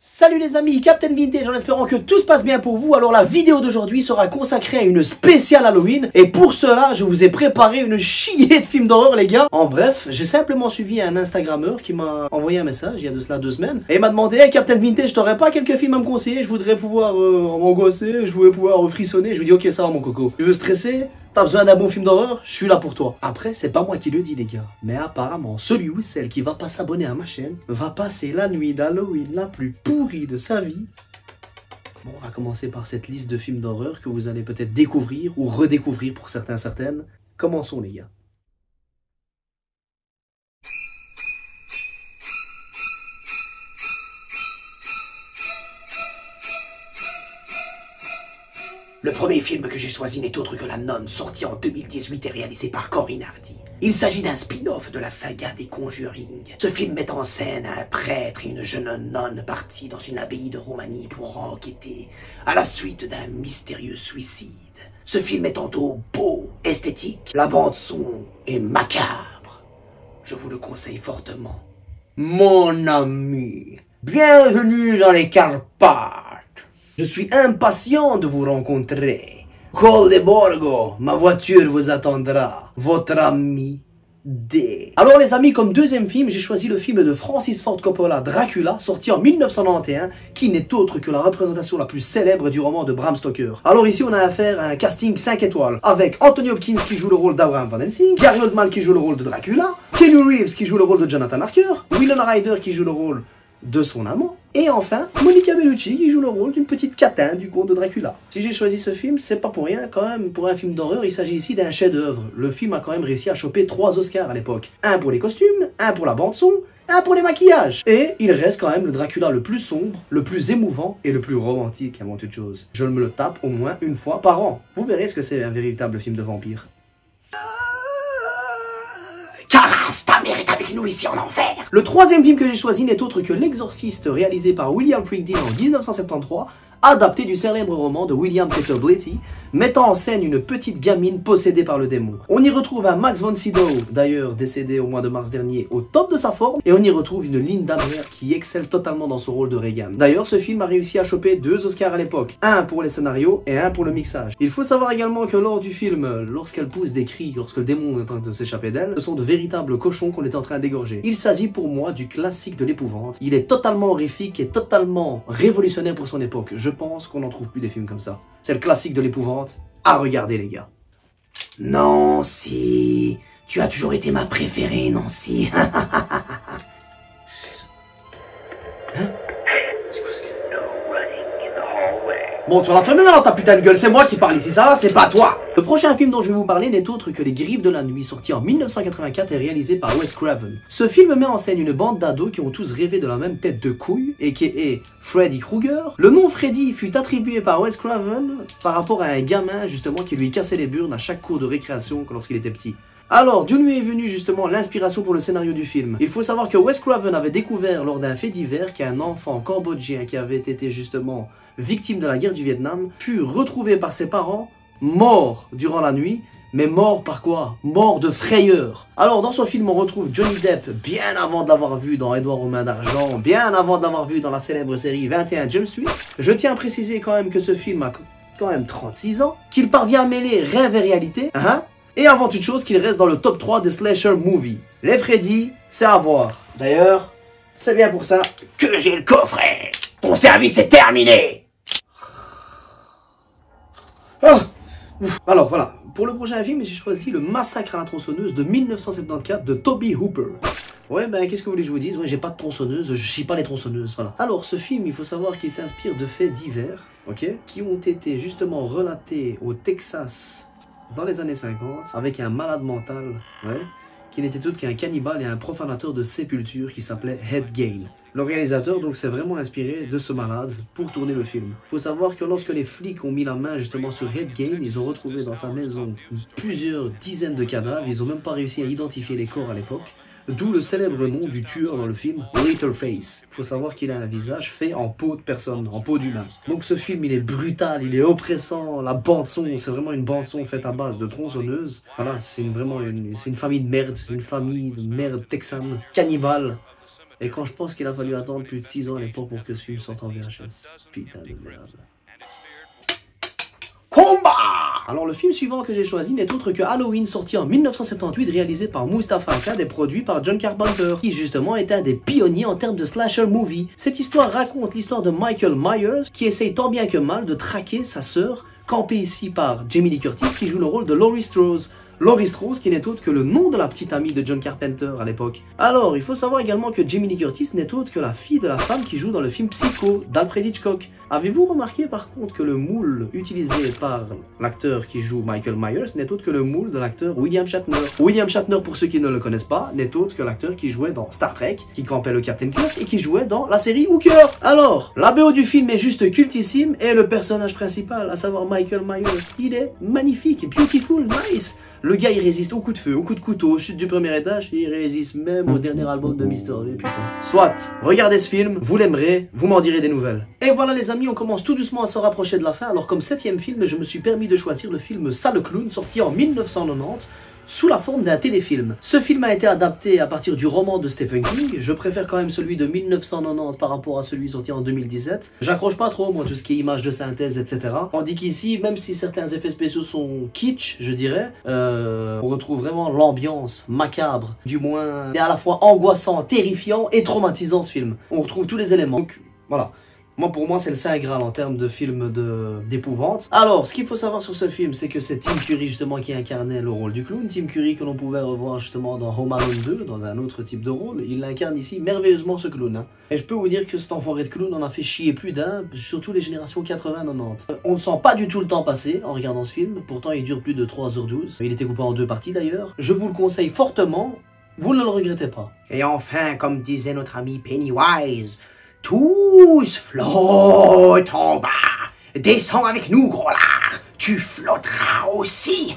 Salut les amis, Captain Vintage en espérant que tout se passe bien pour vous. Alors la vidéo d'aujourd'hui sera consacrée à une spéciale Halloween. Et pour cela, je vous ai préparé une chier de films d'horreur les gars. En bref, j'ai simplement suivi un Instagrammeur qui m'a envoyé un message il y a de cela 2 semaines. Et il m'a demandé, hey Captain Vintage, t'aurais pas quelques films à me conseiller? Je voudrais pouvoir m'angoisser, je voudrais pouvoir frissonner. Je lui dis ok ça va mon coco. Tu veux stresser? T'as besoin d'un bon film d'horreur? Je suis là pour toi. Après, c'est pas moi qui le dis les gars. Mais apparemment, celui ou celle qui va pas s'abonner à ma chaîne va passer la nuit d'Halloween la plus pourrie de sa vie. Bon, on va commencer par cette liste de films d'horreur que vous allez peut-être découvrir ou redécouvrir pour certains, certaines. Commençons les gars. Le premier film que j'ai choisi n'est autre que La Nonne, sorti en 2018 et réalisé par Corinne Hardy. Il s'agit d'un spin-off de la saga des Conjuring. Ce film met en scène un prêtre et une jeune nonne partis dans une abbaye de Roumanie pour enquêter à la suite d'un mystérieux suicide. Ce film est tantôt beau, esthétique, la bande-son est macabre. Je vous le conseille fortement. Mon ami, bienvenue dans les Carpates. Je suis impatient de vous rencontrer. Col de Borgo, ma voiture vous attendra. Votre ami D. Alors les amis, comme deuxième film, j'ai choisi le film de Francis Ford Coppola, Dracula, sorti en 1991, qui n'est autre que la représentation la plus célèbre du roman de Bram Stoker. Alors ici, on a affaire à un casting 5 étoiles, avec Anthony Hopkins qui joue le rôle d'Abraham Van Helsing, Gary Oldman qui joue le rôle de Dracula, Keanu Reeves qui joue le rôle de Jonathan Harker, Winona Ryder qui joue le rôle de son amant, et enfin, Monica Bellucci qui joue le rôle d'une petite catin du conte de Dracula. Si j'ai choisi ce film, c'est pas pour rien quand même. Pour un film d'horreur, il s'agit ici d'un chef-d'œuvre. Le film a quand même réussi à choper 3 Oscars à l'époque. Un pour les costumes, un pour la bande-son, un pour les maquillages. Et il reste quand même le Dracula le plus sombre, le plus émouvant et le plus romantique avant toute chose. Je me le tape au moins une fois par an. Vous verrez ce que c'est un véritable film de vampire. Caras, ta mère est avec nous ici en enfer. Le troisième film que j'ai choisi n'est autre que L'Exorciste, réalisé par William Friedkin en 1973, adapté du célèbre roman de William Peter Blatty, mettant en scène une petite gamine possédée par le démon. On y retrouve un Max von Sydow, d'ailleurs décédé au mois de mars dernier, au top de sa forme, et on y retrouve une Linda Meyer qui excelle totalement dans son rôle de Regan. D'ailleurs, ce film a réussi à choper 2 Oscars à l'époque, un pour les scénarios et un pour le mixage. Il faut savoir également que lors du film, lorsqu'elle pousse des cris, lorsque le démon est en train de s'échapper d'elle, ce sont de véritables cochons qu'on est en train d'égorger. Il s'agit pour moi du classique de l'épouvante. Il est totalement horrifique et totalement révolutionnaire pour son époque. Je pense qu'on n'en trouve plus des films comme ça. C'est le classique de l'épouvante. À regarder les gars. Nancy, tu as toujours été ma préférée, Nancy. Hein? C'est quoi ce que... Bon, tu vas l'enfermer maintenant ta putain de gueule, c'est moi qui parle ici, ça, c'est pas toi. Le prochain film dont je vais vous parler n'est autre que Les Griffes de la Nuit, sorti en 1984 et réalisé par Wes Craven. Ce film met en scène une bande d'ados qui ont tous rêvé de la même tête de couille, a.k.a. Freddy Krueger. Le nom Freddy fut attribué par Wes Craven par rapport à un gamin justement qui lui cassait les burnes à chaque cours de récréation lorsqu'il était petit. Alors, d'où lui est venue justement l'inspiration pour le scénario du film? Il faut savoir que Wes Craven avait découvert lors d'un fait divers qu'un enfant cambodgien qui avait été justement victime de la guerre du Vietnam fut retrouvé par ses parents, mort durant la nuit, mais mort par quoi? Mort de frayeur. Alors dans son film on retrouve Johnny Depp bien avant de l'avoir vu dans Edouard aux mains d'argent, bien avant de l'avoir vu dans la célèbre série 21 Jump Street. Je tiens à préciser quand même que ce film a quand même 36 ans, qu'il parvient à mêler rêve et réalité, hein? Et avant toute chose qu'il reste dans le top 3 des slasher movies. Les Freddy, c'est à voir. D'ailleurs, c'est bien pour ça que j'ai le coffret. Ton service est terminé. Ah. Alors voilà, pour le prochain film, j'ai choisi Le Massacre à la tronçonneuse de 1974 de Tobe Hooper. Ouais, ben qu'est-ce que vous voulez que je vous dise? Ouais, j'ai pas de tronçonneuse, je chie pas les tronçonneuses, voilà. Alors, ce film, il faut savoir qu'il s'inspire de faits divers, ok, qui ont été justement relatés au Texas dans les années 50, avec un malade mental, ouais, qui n'était autre qu'un cannibale et un profanateur de sépulture qui s'appelait Ed Gein. Le réalisateur donc s'est vraiment inspiré de ce malade pour tourner le film. Faut savoir que lorsque les flics ont mis la main justement sur Ed Gein, ils ont retrouvé dans sa maison plusieurs dizaines de cadavres, ils ont même pas réussi à identifier les corps à l'époque. D'où le célèbre nom du tueur dans le film, Leatherface. Faut savoir qu'il a un visage fait en peau de personne, en peau d'humain. Donc ce film, il est brutal, il est oppressant, la bande-son, c'est vraiment une bande-son faite à base de tronçonneuses. Voilà, c'est vraiment une famille de merde texane, cannibale. Et quand je pense qu'il a fallu attendre plus de 6 ans à l'époque pour que ce film sorte en VHS. Putain de merde. Combat! Alors le film suivant que j'ai choisi n'est autre que Halloween, sorti en 1978, réalisé par Moustapha Akkad et produit par John Carpenter, qui justement est un des pionniers en termes de slasher movie. Cette histoire raconte l'histoire de Michael Myers, qui essaye tant bien que mal de traquer sa sœur, campée ici par Jamie Lee Curtis, qui joue le rôle de Laurie Strode. Laurie Strode qui n'est autre que le nom de la petite amie de John Carpenter à l'époque. Alors, il faut savoir également que Jamie Lee Curtis n'est autre que la fille de la femme qui joue dans le film Psycho d'Alfred Hitchcock. Avez-vous remarqué par contre que le moule utilisé par l'acteur qui joue Michael Myers n'est autre que le moule de l'acteur William Shatner? William Shatner, pour ceux qui ne le connaissent pas, n'est autre que l'acteur qui jouait dans Star Trek, qui campait le Captain Kirk et qui jouait dans la série Hooker. Alors, la BO du film est juste cultissime et le personnage principal, à savoir Michael Myers, il est magnifique, beautiful, nice. Le gars il résiste au coup de feu, au coup de couteau, aux chutes du premier étage, et il résiste même au dernier album de Mr. V, putain. Soit, regardez ce film, vous l'aimerez, vous m'en direz des nouvelles. Et voilà les amis, on commence tout doucement à se rapprocher de la fin, alors comme 7e film, je me suis permis de choisir le film Sale Clown, sorti en 1990, sous la forme d'un téléfilm. Ce film a été adapté à partir du roman de Stephen King. Je préfère quand même celui de 1990 par rapport à celui sorti en 2017. J'accroche pas trop, moi, tout ce qui est images de synthèse, etc. Tandis qu'ici, même si certains effets spéciaux sont kitsch, je dirais, on retrouve vraiment l'ambiance macabre, du moins, et à la fois angoissant, terrifiant et traumatisant ce film. On retrouve tous les éléments. Donc, voilà. Moi, pour moi, c'est le Saint Graal en termes de film d'épouvante. Alors, ce qu'il faut savoir sur ce film, c'est que c'est Tim Curry, justement, qui incarnait le rôle du clown. Tim Curry que l'on pouvait revoir, justement, dans Home Alone 2, dans un autre type de rôle. Il incarne ici merveilleusement ce clown. Hein. Et je peux vous dire que cet enfoiré de clown en a fait chier plus d'un, surtout les générations 80-90. On ne sent pas du tout le temps passer en regardant ce film. Pourtant, il dure plus de 3h12. Il était coupé en 2 parties, d'ailleurs. Je vous le conseille fortement. Vous ne le regrettez pas. Et enfin, comme disait notre ami Pennywise, tous flottent en bas. Descends avec nous, gros lard. Tu flotteras aussi.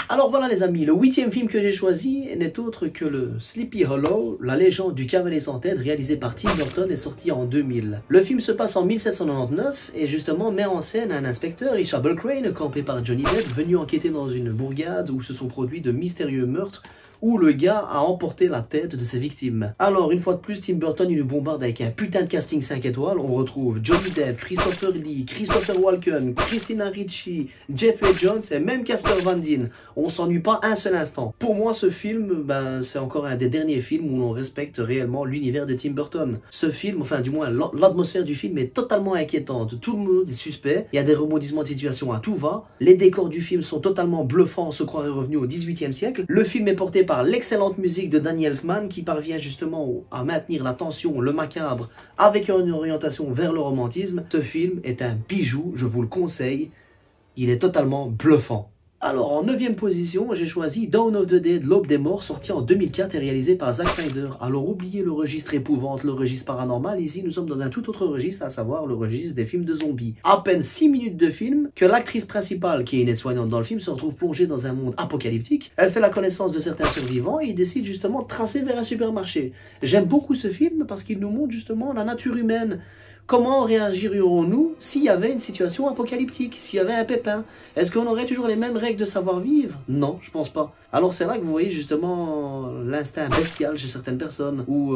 Alors voilà les amis, le 8e film que j'ai choisi n'est autre que le Sleepy Hollow, la légende du cavalier sans tête, réalisé par Tim Burton et sorti en 2000. Le film se passe en 1799 et justement met en scène un inspecteur, Isabelle Crane, campé par Johnny Depp, venu enquêter dans une bourgade où se sont produits de mystérieux meurtres où le gars a emporté la tête de ses victimes. Alors, une fois de plus, Tim Burton, il nous bombarde avec un putain de casting 5 étoiles. On retrouve Johnny Depp, Christopher Lee, Christopher Walken, Christina Ricci, Jeffrey Jones et même Casper Van Dien. On s'ennuie pas un seul instant. Pour moi, ce film, c'est encore un des derniers films où l'on respecte réellement l'univers de Tim Burton. Ce film, enfin du moins l'atmosphère du film est totalement inquiétante. Tout le monde est suspect, il y a des rebondissements de situation à tout va. Les décors du film sont totalement bluffants, on se croirait revenu au 18e siècle. Le film est porté par l'excellente musique de Danny Elfman qui parvient justement à maintenir la tension, le macabre, avec une orientation vers le romantisme. Ce film est un bijou, je vous le conseille, il est totalement bluffant. Alors en 9e position, j'ai choisi Dawn of the Dead, l'Aube des Morts, sorti en 2004 et réalisé par Zack Snyder. Alors oubliez le registre épouvante, le registre paranormal, ici nous sommes dans un tout autre registre, à savoir le registre des films de zombies. À peine 6 minutes de film, que l'actrice principale, qui est une aide-soignante dans le film, se retrouve plongée dans un monde apocalyptique. Elle fait la connaissance de certains survivants et décide justement de tracer vers un supermarché. J'aime beaucoup ce film parce qu'il nous montre justement la nature humaine. Comment réagirions-nous s'il y avait une situation apocalyptique, s'il y avait un pépin? Est-ce qu'on aurait toujours les mêmes règles de savoir-vivre? Non, je pense pas. Alors c'est là que vous voyez justement l'instinct bestial chez certaines personnes, ou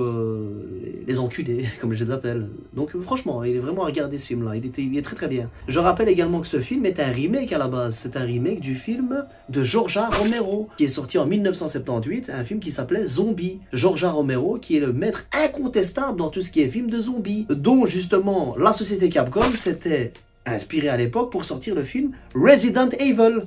les enculés, comme je les appelle. Donc franchement, il est vraiment à regarder ce film-là, il est très très bien. Je rappelle également que ce film est un remake à la base. C'est un remake du film de Georgia Romero, qui est sorti en 1978, un film qui s'appelait Zombie. Georgia Romero, qui est le maître incontestable dans tout ce qui est film de zombies, dont justement la société Capcom s'était inspirée à l'époque pour sortir le film Resident Evil.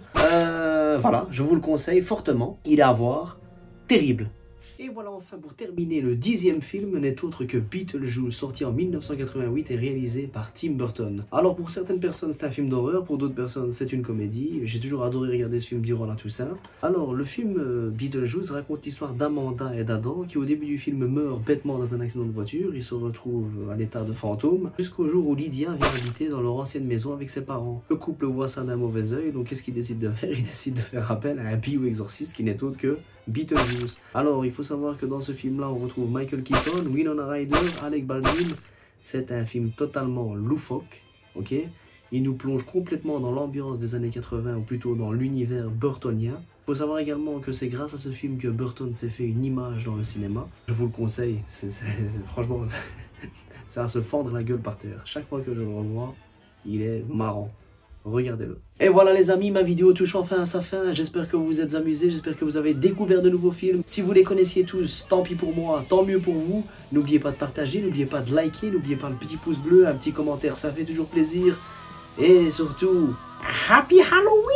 Voilà, je vous le conseille fortement. Il est à voir, terrible. Et voilà enfin pour terminer, le 10e film n'est autre que Beetlejuice, sorti en 1988 et réalisé par Tim Burton. Alors pour certaines personnes c'est un film d'horreur, pour d'autres personnes c'est une comédie. J'ai toujours adoré regarder ce film durant la Toussaint. Alors le film Beetlejuice raconte l'histoire d'Amanda et d'Adam qui au début du film meurent bêtement dans un accident de voiture. Ils se retrouvent à l'état de fantôme jusqu'au jour où Lydia vient habiter dans leur ancienne maison avec ses parents. Le couple voit ça d'un mauvais œil, donc qu'est-ce qu'il décide de faire? Il décide de faire appel à un bio-exorciste qui n'est autre que Beetlejuice. Alors il faut savoir que dans ce film là on retrouve Michael Keaton, Winona Ryder, Alec Baldwin. C'est un film totalement loufoque, ok. Il nous plonge complètement dans l'ambiance des années 80 ou plutôt dans l'univers burtonien. Faut savoir également que c'est grâce à ce film que Burton s'est fait une image dans le cinéma. Je vous le conseille, franchement, c'est à se fendre la gueule par terre. Chaque fois que je le revois, il est marrant. Regardez-le. Et voilà les amis, ma vidéo touche enfin à sa fin. J'espère que vous vous êtes amusés, j'espère que vous avez découvert de nouveaux films. Si vous les connaissiez tous, tant pis pour moi, tant mieux pour vous. N'oubliez pas de partager, n'oubliez pas de liker, n'oubliez pas le petit pouce bleu, un petit commentaire, ça fait toujours plaisir. Et surtout, Happy Halloween!